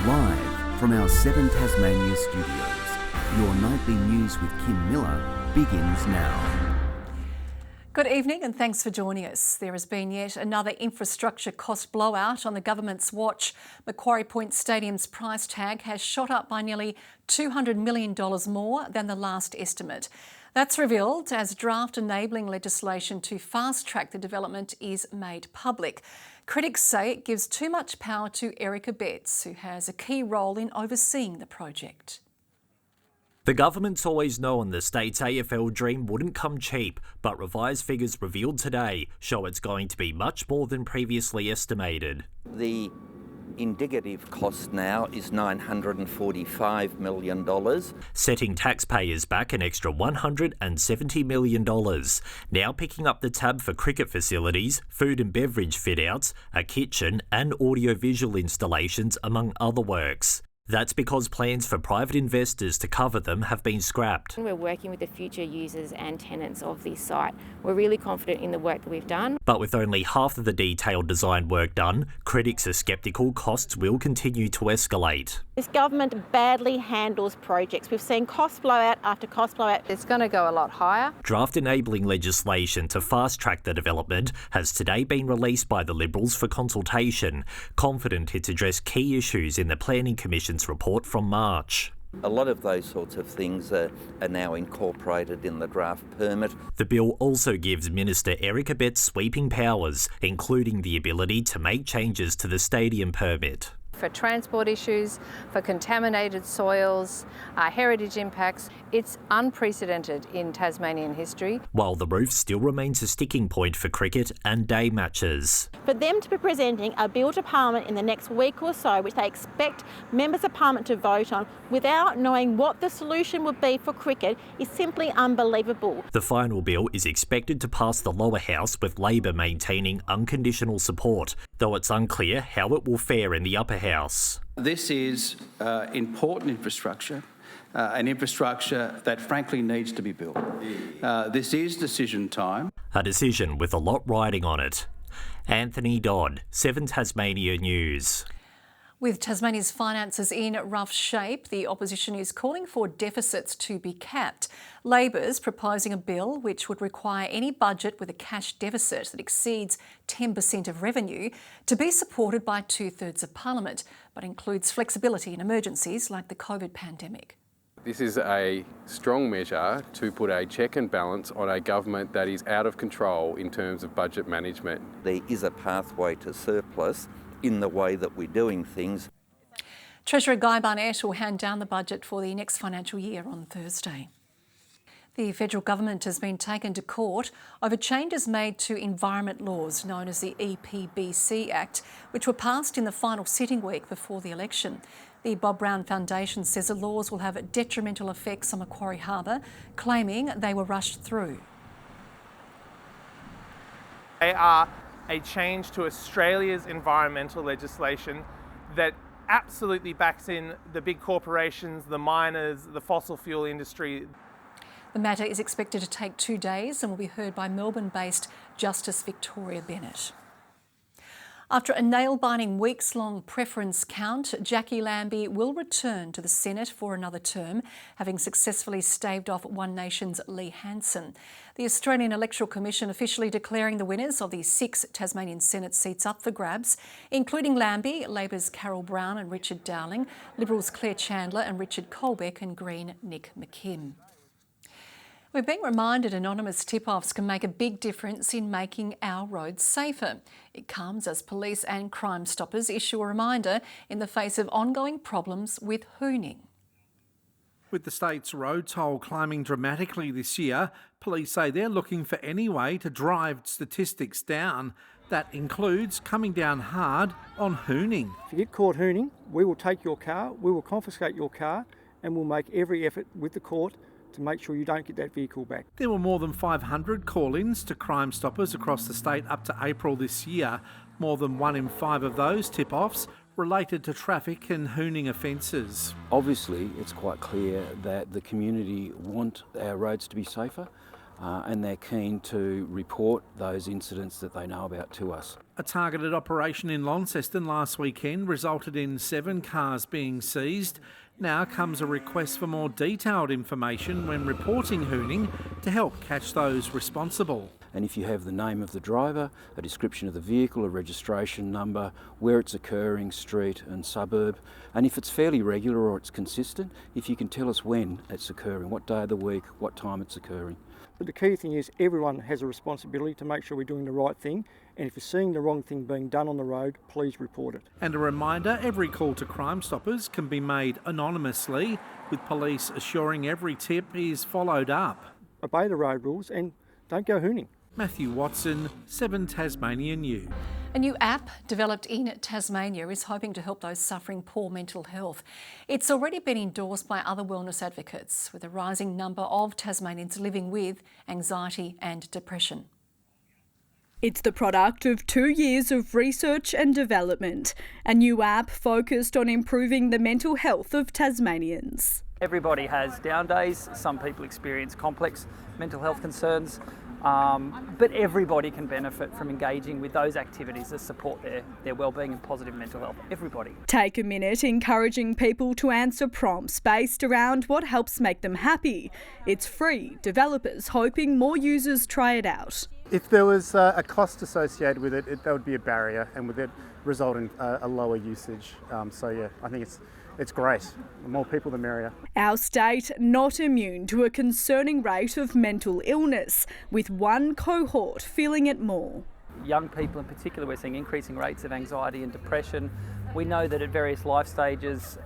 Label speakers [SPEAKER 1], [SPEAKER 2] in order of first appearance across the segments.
[SPEAKER 1] Live from our 7 Tasmania studios, your nightly news with Kim Miller begins now.
[SPEAKER 2] Good evening and thanks for joining us. There has been yet another infrastructure cost blowout on the government's watch. Macquarie Point Stadium's price tag has shot up by nearly $200 million more than the last estimate. That's revealed as draft enabling legislation to fast-track the development is made public. Critics say it gives too much power to Erica Betts, who has a key role in overseeing the project.
[SPEAKER 3] The government's always known the state's AFL dream wouldn't come cheap, but revised figures revealed today show it's going to be much more than previously estimated.
[SPEAKER 4] The indicative cost now is $945 million.
[SPEAKER 3] Setting taxpayers back an extra $170 million. Now picking up the tab for cricket facilities, food and beverage fit-outs, a kitchen and audiovisual installations, among other works. That's because plans for private investors to cover them have been scrapped.
[SPEAKER 5] We're working with the future users and tenants of this site. We're really confident in the work that we've done.
[SPEAKER 3] But with only half of the detailed design work done, critics are sceptical costs will continue to escalate.
[SPEAKER 6] This government badly handles projects. We've seen cost blowout after cost blowout.
[SPEAKER 7] It's going to go a lot higher.
[SPEAKER 3] Draft enabling legislation to fast-track the development has today been released by the Liberals for consultation, confident it's addressed key issues in the Planning Commission's report from March.
[SPEAKER 4] A lot of those sorts of things are now incorporated in the draft permit.
[SPEAKER 3] The bill also gives Minister Erica Betts sweeping powers, including the ability to make changes to the stadium permit.
[SPEAKER 7] For transport issues, for contaminated soils, heritage impacts, it's unprecedented in Tasmanian history.
[SPEAKER 3] While the roof still remains a sticking point for cricket and day matches.
[SPEAKER 6] For them to be presenting a bill to Parliament in the next week or so, which they expect members of Parliament to vote on, without knowing what the solution would be for cricket, is simply unbelievable.
[SPEAKER 3] The final bill is expected to pass the lower house, with Labor maintaining unconditional support, though it's unclear how it will fare in the upper house.
[SPEAKER 8] This is important infrastructure, an infrastructure that frankly needs to be built. This is decision time.
[SPEAKER 3] A decision with a lot riding on it. Anthony Dodd, 7 Tasmania News.
[SPEAKER 2] With Tasmania's finances in rough shape, the opposition is calling for deficits to be capped. Labor's proposing a bill which would require any budget with a cash deficit that exceeds 10% of revenue to be supported by 2/3 of Parliament, but includes flexibility in emergencies like the COVID pandemic.
[SPEAKER 9] This is a strong measure to put a check and balance on a government that is out of control in terms of budget management.
[SPEAKER 4] There is a pathway to surplus in the way that we're doing things.
[SPEAKER 2] Treasurer Guy Barnett will hand down the budget for the next financial year on Thursday. The federal government has been taken to court over changes made to environment laws known as the EPBC Act, which were passed in the final sitting week before the election. The Bob Brown Foundation says the laws will have detrimental effects on Macquarie Harbour, claiming they were rushed through.
[SPEAKER 10] They are a change to Australia's environmental legislation that absolutely backs in the big corporations, the miners, the fossil fuel industry.
[SPEAKER 2] The matter is expected to take 2 days and will be heard by Melbourne-based Justice Victoria Bennett. After a nail-biting weeks-long preference count, Jacqui Lambi will return to the Senate for another term, having successfully staved off One Nation's Lee Hansen. The Australian Electoral Commission officially declaring the winners of the 6 Tasmanian Senate seats up for grabs, including Lambi, Labor's Carol Brown and Richard Dowling, Liberals Claire Chandler and Richard Colbeck, and Green Nick McKim. We're being reminded anonymous tip-offs can make a big difference in making our roads safer. It comes as police and Crime Stoppers issue a reminder in the face of ongoing problems with hooning.
[SPEAKER 11] With the state's road toll climbing dramatically this year, police say they're looking for any way to drive statistics down. That includes coming down hard on hooning.
[SPEAKER 12] If you get caught hooning, we will take your car, we will confiscate your car, and we'll make every effort with the court to make sure you don't get that vehicle back.
[SPEAKER 11] There were more than 500 call-ins to Crime Stoppers across the state up to April this year. More than 1 in 5 of those tip-offs related to traffic and hooning offences.
[SPEAKER 13] Obviously, it's quite clear that the community want our roads to be safer. and they're keen to report those incidents that they know about to us.
[SPEAKER 11] A targeted operation in Launceston last weekend resulted in 7 cars being seized. Now comes a request for more detailed information when reporting hooning to help catch those responsible.
[SPEAKER 13] And if you have the name of the driver, a description of the vehicle, a registration number, where it's occurring, street and suburb, and if it's fairly regular or it's consistent, if you can tell us when it's occurring, what day of the week, what time it's occurring.
[SPEAKER 12] But the key thing is everyone has a responsibility to make sure we're doing the right thing, and if you're seeing the wrong thing being done on the road, please report it.
[SPEAKER 11] And a reminder, every call to Crime Stoppers can be made anonymously, with police assuring every tip is followed up.
[SPEAKER 12] Obey the road rules and don't go hooning.
[SPEAKER 11] Matthew Watson, 7 Tasmania News.
[SPEAKER 2] A new app developed in Tasmania is hoping to help those suffering poor mental health. It's already been endorsed by other wellness advocates, with a rising number of Tasmanians living with anxiety and depression.
[SPEAKER 14] It's the product of 2 years of research and development, a new app focused on improving the mental health of Tasmanians.
[SPEAKER 15] Everybody has down days. Some people experience complex mental health concerns. But everybody can benefit from engaging with those activities that support their wellbeing and positive mental health. Everybody.
[SPEAKER 14] Take a minute encouraging people to answer prompts based around what helps make them happy. It's free. Developers hoping more users try it out.
[SPEAKER 16] If there was a cost associated with it, that would be a barrier, and would it result in a lower usage. So yeah, I think it's great. The more people, the merrier.
[SPEAKER 14] Our state not immune to a concerning rate of mental illness, with one cohort feeling it more.
[SPEAKER 15] Young people in particular, we're seeing increasing rates of anxiety and depression. We know that at various life stages,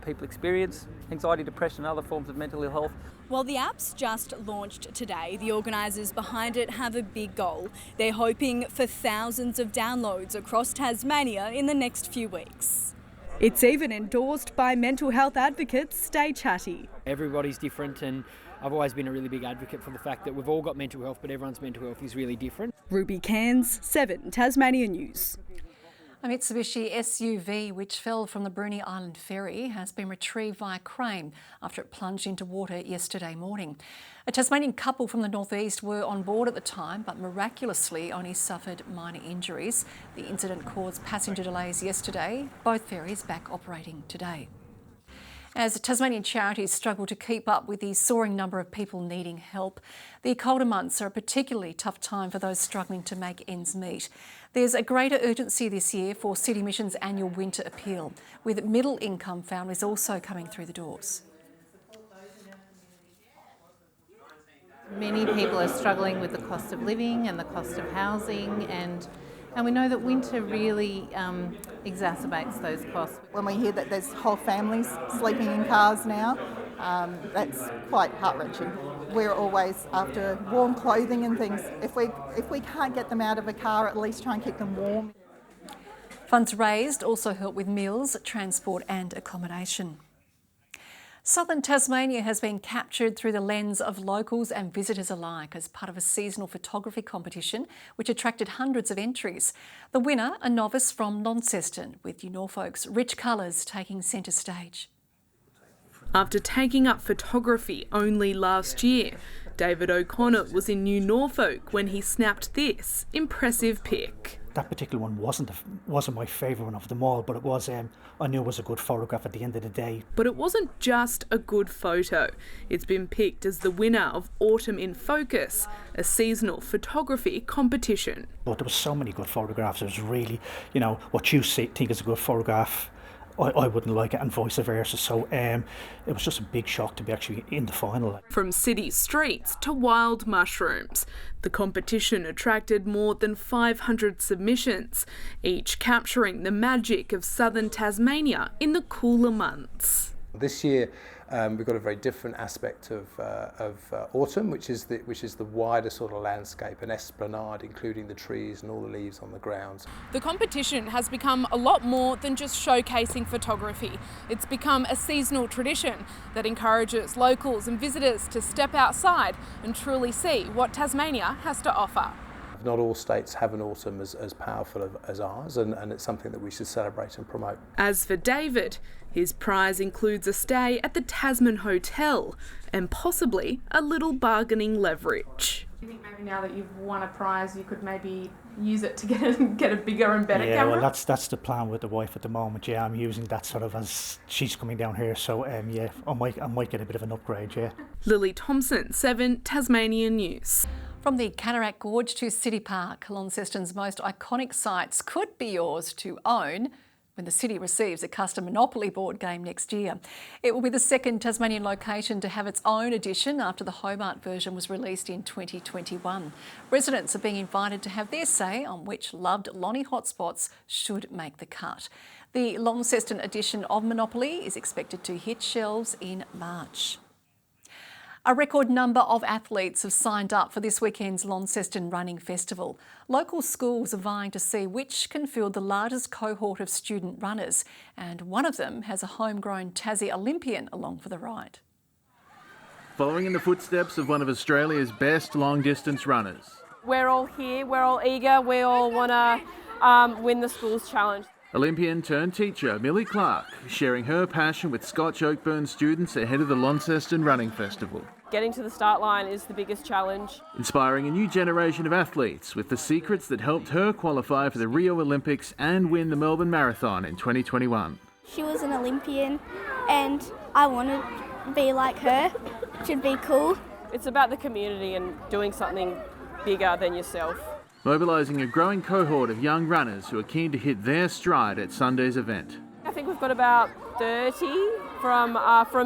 [SPEAKER 15] people experience anxiety, depression and other forms of mental ill health.
[SPEAKER 14] While the app's just launched today, the organisers behind it have a big goal. They're hoping for thousands of downloads across Tasmania in the next few weeks. It's even endorsed by mental health advocates Stay Chatty.
[SPEAKER 17] Everybody's different, and I've always been a really big advocate for the fact that we've all got mental health, but everyone's mental health is really different.
[SPEAKER 14] Ruby Cairns, 7 Tasmania News.
[SPEAKER 2] A Mitsubishi SUV which fell from the Bruny Island ferry has been retrieved via crane after it plunged into water yesterday morning. A Tasmanian couple from the northeast were on board at the time, but miraculously only suffered minor injuries. The incident caused passenger delays yesterday. Both ferries back operating today. As Tasmanian charities struggle to keep up with the soaring number of people needing help, the colder months are a particularly tough time for those struggling to make ends meet. There's a greater urgency this year for City Mission's annual winter appeal, with middle-income families also coming through the doors.
[SPEAKER 18] Many people are struggling with the cost of living and the cost of housing, and we know that winter really exacerbates those costs.
[SPEAKER 19] When we hear that there's whole families sleeping in cars now, that's quite heart-wrenching. We're always after warm clothing and things. If we can't get them out of a car, at least try and keep them warm.
[SPEAKER 2] Funds raised also help with meals, transport and accommodation. Southern Tasmania has been captured through the lens of locals and visitors alike as part of a seasonal photography competition which attracted hundreds of entries. The winner, a novice from Launceston, with New Norfolk's rich colours taking centre stage.
[SPEAKER 20] After taking up photography only last year, David O'Connor was in New Norfolk when he snapped this impressive pic.
[SPEAKER 21] That particular one wasn't my favourite one of them all, but it was. I knew it was a good photograph at the end of the day.
[SPEAKER 20] But it wasn't just a good photo. It's been picked as the winner of Autumn in Focus, a seasonal photography competition.
[SPEAKER 21] But there were so many good photographs. It was really, what you think is a good photograph, I wouldn't like it, and vice versa. So it was just a big shock to be actually in the final.
[SPEAKER 20] From city streets to wild mushrooms, the competition attracted more than 500 submissions, each capturing the magic of southern Tasmania in the cooler months.
[SPEAKER 22] This year we've got a very different aspect of autumn, which is the wider sort of landscape, an esplanade including the trees and all the leaves on the grounds.
[SPEAKER 20] The competition has become a lot more than just showcasing photography. It's become a seasonal tradition that encourages locals and visitors to step outside and truly see what Tasmania has to offer.
[SPEAKER 22] Not all states have an autumn as powerful as ours, and it's something that we should celebrate and promote.
[SPEAKER 20] As for David, His prize includes a stay at the Tasman Hotel and possibly a little bargaining leverage.
[SPEAKER 1] Do you think maybe now that you've won a prize, you could maybe use it to get a bigger and better camera?
[SPEAKER 21] Yeah, well, that's the plan with the wife at the moment. Yeah, I'm using that sort of as she's coming down here. So yeah, I might get a bit of an upgrade. Yeah.
[SPEAKER 20] Lily Thompson, 7 Tasmanian News.
[SPEAKER 2] From the Cataract Gorge to City Park, Launceston's most iconic sites could be yours to own when the city receives a custom Monopoly board game next year. It will be the second Tasmanian location to have its own edition after the Hobart version was released in 2021. Residents are being invited to have their say on which loved Lonnie hotspots should make the cut. The Launceston edition of Monopoly is expected to hit shelves in March. A record number of athletes have signed up for this weekend's Launceston Running Festival. Local schools are vying to see which can field the largest cohort of student runners, and one of them has a homegrown Tassie Olympian along for the ride.
[SPEAKER 5] Following in the footsteps of one of Australia's best long-distance runners.
[SPEAKER 23] We're all here, we're all eager, we all want to win the schools challenge.
[SPEAKER 5] Olympian turned teacher Millie Clark sharing her passion with Scotch Oakburn students ahead of the Launceston Running Festival.
[SPEAKER 23] Getting to the start line is the biggest challenge.
[SPEAKER 5] Inspiring a new generation of athletes with the secrets that helped her qualify for the Rio Olympics and win the Melbourne Marathon in 2021.
[SPEAKER 24] She was an Olympian and I wanted to be like her. It should be cool.
[SPEAKER 23] It's about the community and doing something bigger than yourself.
[SPEAKER 5] Mobilising a growing cohort of young runners who are keen to hit their stride at Sunday's event.
[SPEAKER 23] I think we've got about 30 from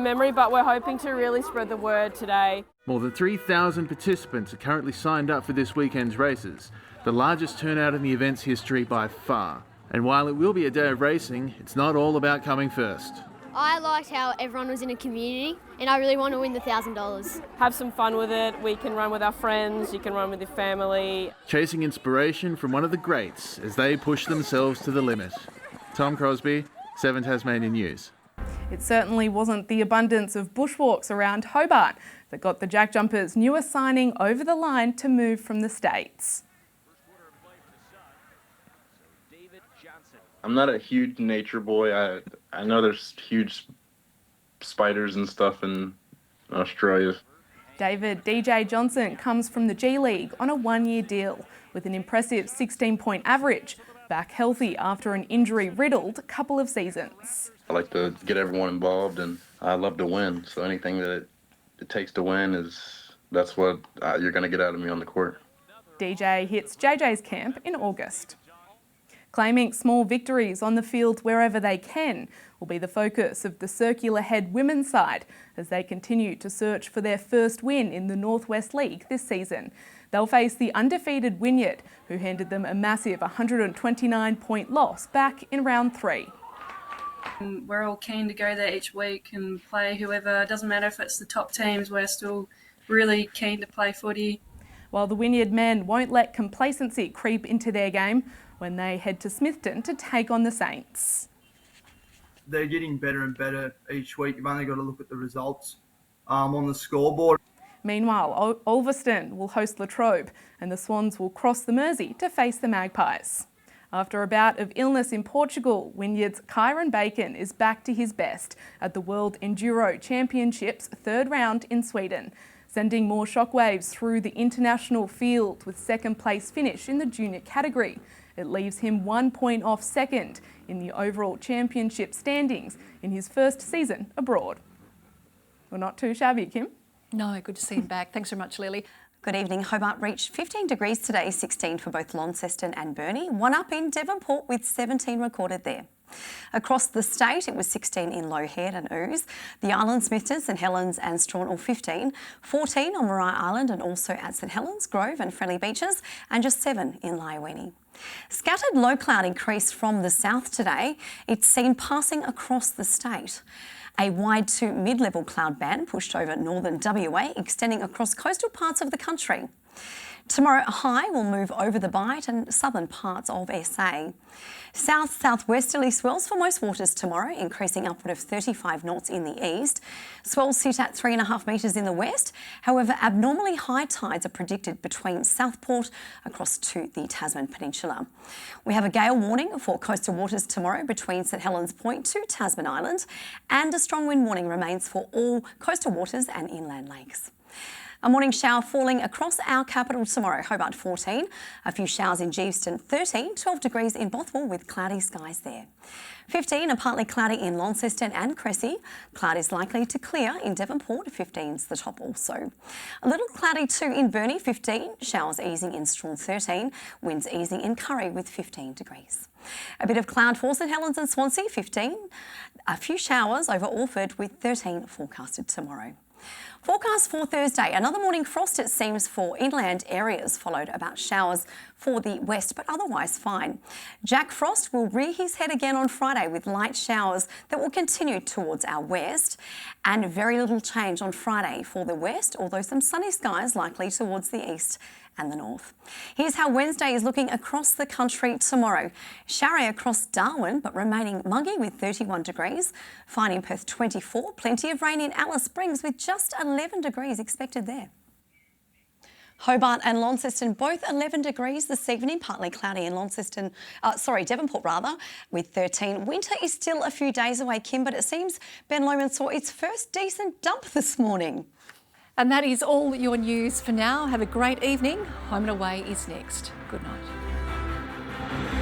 [SPEAKER 23] memory, but we're hoping to really spread the word today.
[SPEAKER 5] More than 3,000 participants are currently signed up for this weekend's races, the largest turnout in the event's history by far. And while it will be a day of racing, it's not all about coming first.
[SPEAKER 25] I liked how everyone was in a community and I really want to win the $1,000.
[SPEAKER 23] Have some fun with it. We can run with our friends, you can run with your family.
[SPEAKER 5] Chasing inspiration from one of the greats as they push themselves to the limit. Tom Crosby, 7 Tasmanian News.
[SPEAKER 20] It certainly wasn't the abundance of bushwalks around Hobart that got the Jack Jumpers' newest signing over the line to move from the States.
[SPEAKER 26] I'm not a huge nature boy. I know there's huge spiders and stuff in Australia.
[SPEAKER 20] David DJ Johnson comes from the G League on a 1-year deal with an impressive 16-point average, back healthy after an injury-riddled couple of seasons.
[SPEAKER 26] I like to get everyone involved and I love to win. So anything that it takes to win that's what you're going to get out of me on the court.
[SPEAKER 20] DJ hits JJ's camp in August. Claiming small victories on the field wherever they can will be the focus of the Circular Head women's side as they continue to search for their first win in the Northwest League this season. They'll face the undefeated Wynyard, who handed them a massive 129-point loss back in round 3.
[SPEAKER 27] We're all keen to go there each week and play whoever. It doesn't matter if it's the top teams, we're still really keen to play footy.
[SPEAKER 20] While the Wynyard men won't let complacency creep into their game when they head to Smithton to take on the Saints.
[SPEAKER 28] They're getting better and better each week. You've only got to look at the results on the scoreboard.
[SPEAKER 20] Meanwhile, Ulverston will host Latrobe and the Swans will cross the Mersey to face the Magpies. After a bout of illness in Portugal, Wynyard's Kyron Bacon is back to his best at the World Enduro Championships 3rd round in Sweden, sending more shockwaves through the international field with 2nd place finish in the junior category. It leaves him 1 point off second in the overall championship standings in his first season abroad. Well, not too shabby, Kim.
[SPEAKER 2] No, good to see him back. Thanks very much, Lily.
[SPEAKER 29] Good evening. Hobart reached 15 degrees today, 16 for both Launceston and Burnie, 1 up in Devonport with 17 recorded there. Across the state, it was 16 in Low Head and Ouse. The island, Smithton, St Helens and Strawn all 15, 14 on Maria Island and also at St Helens, Grove and Friendly Beaches, and just 7 in Lyowini. Scattered low cloud increased from the south today. It's seen passing across the state. A wide to mid-level cloud band pushed over northern WA, extending across coastal parts of the country. Tomorrow, a high will move over the Bight and southern parts of SA. South-southwesterly swells for most waters tomorrow, increasing upward of 35 knots in the east. Swells sit at 3.5 metres in the west. However, abnormally high tides are predicted between Southport across to the Tasman Peninsula. We have a gale warning for coastal waters tomorrow between St Helens Point to Tasman Island, and a strong wind warning remains for all coastal waters and inland lakes. A morning shower falling across our capital tomorrow, Hobart 14, a few showers in Geeveston 13, 12 degrees in Bothwell with cloudy skies there. 15 are partly cloudy in Launceston and Cressy. Cloud is likely to clear in Devonport, 15's the top also. A little cloudy too in Burnie, 15, showers easing in Strawn 13, winds easing in Curry with 15 degrees. A bit of cloud for St Helens and Swansea, 15. A few showers over Orford with 13 forecasted tomorrow. Forecast for Thursday, another morning frost it seems for inland areas, followed about showers for the west, but otherwise fine. Jack Frost will rear his head again on Friday with light showers that will continue towards our west, and very little change on Friday for the west, although some sunny skies likely towards the east and the north. Here's how Wednesday is looking across the country tomorrow. Showery across Darwin, but remaining muggy with 31 degrees. Fine in Perth 24. Plenty of rain in Alice Springs with just 11 degrees expected there. Hobart and Launceston both 11 degrees this evening, partly cloudy in Devonport rather, with 13. Winter is still a few days away, Kim, but it seems Ben Lomond saw its first decent dump this morning.
[SPEAKER 2] And that is all your news for now. Have a great evening. Home and Away is next. Good night.